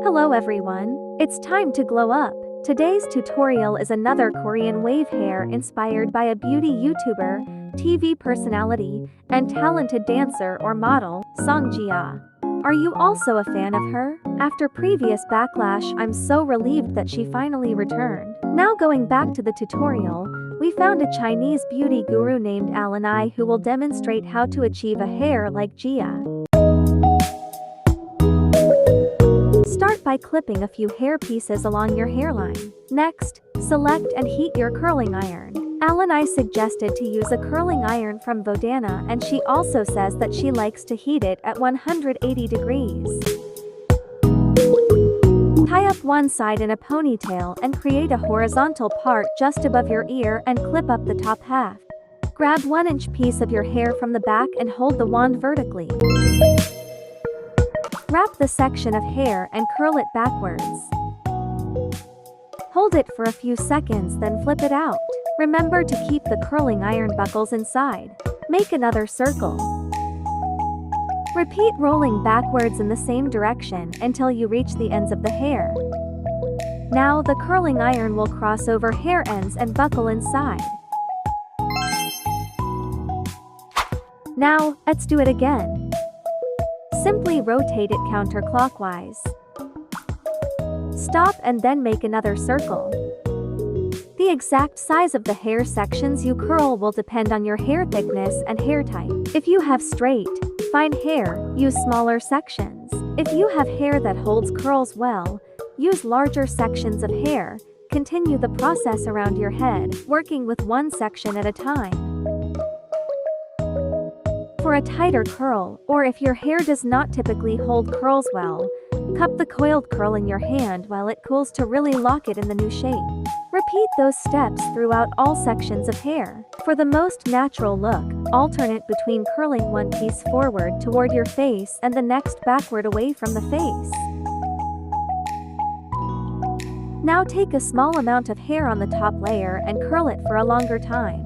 Hello everyone, it's time to glow up. Today's tutorial is another Korean wave hair inspired by a beauty YouTuber, TV personality, and talented dancer or model, Freejias. Are you also a fan of her? After previous backlash, I'm so relieved that she finally returned. Now going back to the tutorial, we found a Chinese beauty guru named Alligator who will demonstrate how to achieve a hair like Gia. Start by clipping a few hair pieces along your hairline. Next, select and heat your curling iron. Alligator suggested to use a curling iron from VODANA, and she also says that she likes to heat it at 180 degrees. Tie up one side in a ponytail and create a horizontal part just above your ear and clip up the top half. Grab 1-inch piece of your hair from the back and hold the wand vertically. Wrap the section of hair and curl it backwards. Hold it for a few seconds, then flip it out. Remember to keep the curling iron buckles inside. Make another circle. Repeat rolling backwards in the same direction until you reach the ends of the hair. Now the curling iron will cross over hair ends and buckle inside. Now, let's do it again. Simply rotate it counterclockwise. Stop and then make another circle. The exact size of the hair sections you curl will depend on your hair thickness and hair type. If you have straight, fine hair, use smaller sections. If you have hair that holds curls well, use larger sections of hair. Continue the process around your head, working with one section at a time. For a tighter curl, or if your hair does not typically hold curls well, cup the coiled curl in your hand while it cools to really lock it in the new shape. Repeat those steps throughout all sections of hair. For the most natural look, alternate between curling one piece forward toward your face and the next backward away from the face. Now take a small amount of hair on the top layer and curl it for a longer time.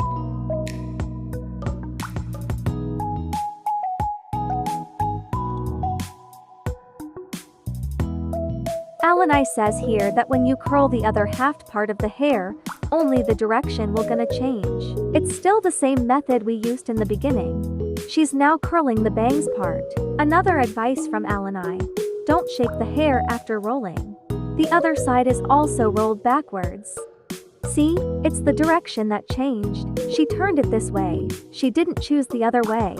Alligator says here that when you curl the other half part of the hair, only the direction will gonna change. It's still the same method we used in the beginning. She's now curling the bangs part. Another advice from Alligator: don't shake the hair after rolling. The other side is also rolled backwards. See, it's the direction that changed. She turned it this way. She didn't choose the other way.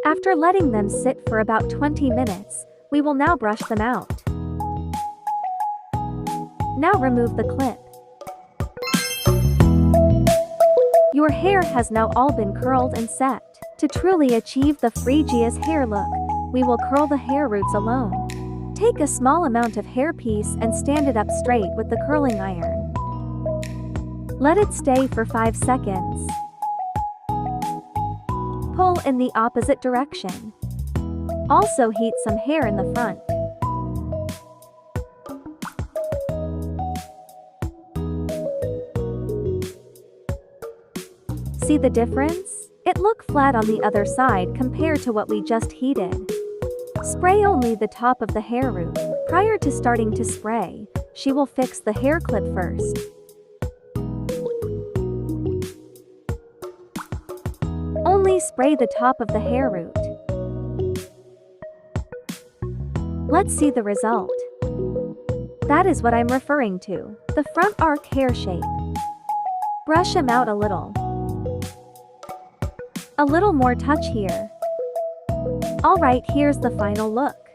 After letting them sit for about 20 minutes, we will now brush them out. Now remove the clip. Your hair has now all been curled and set. To truly achieve the Freejias hair look, we will curl the hair roots alone. Take a small amount of hair piece and stand it up straight with the curling iron. Let it stay for 5 seconds. Pull in the opposite direction. Also heat some hair in the front. See the difference? It looked flat on the other side compared to what we just heated. Spray only the top of the hair root. Prior to starting to spray, she will fix the hair clip first. Only spray the top of the hair root. Let's see the result. That is what I'm referring to, the front arc hair shape. Brush him out a little. A little more touch here. Alright, here's the final look.